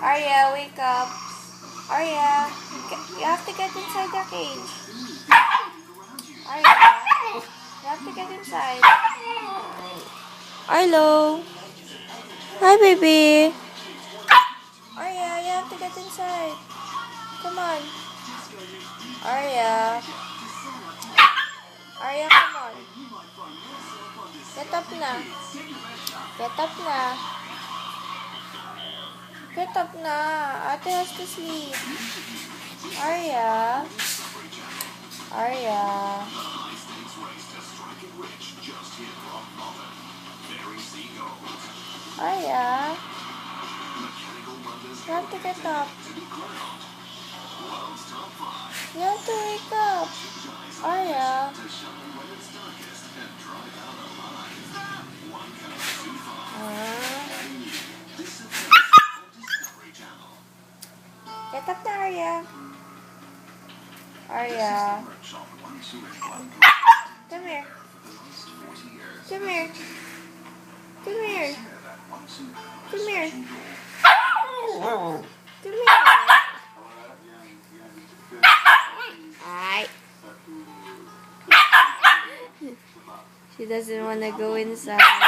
Arya, wake up. Arya, you have to get inside the cage. Arya, you have to get inside. Arlo. Hi, baby. Arya, you have to get inside. Come on. Arya. Arya, come on. Get up na. Get up na. Get up na. Ate has to sleep. Arya. Arya. Arya. You have to get up. You have to wake up. Arya. Get up na, Arya. Arya. Come here. Come here. Come here. Come here. Come here. Ay. She doesn't want to go inside.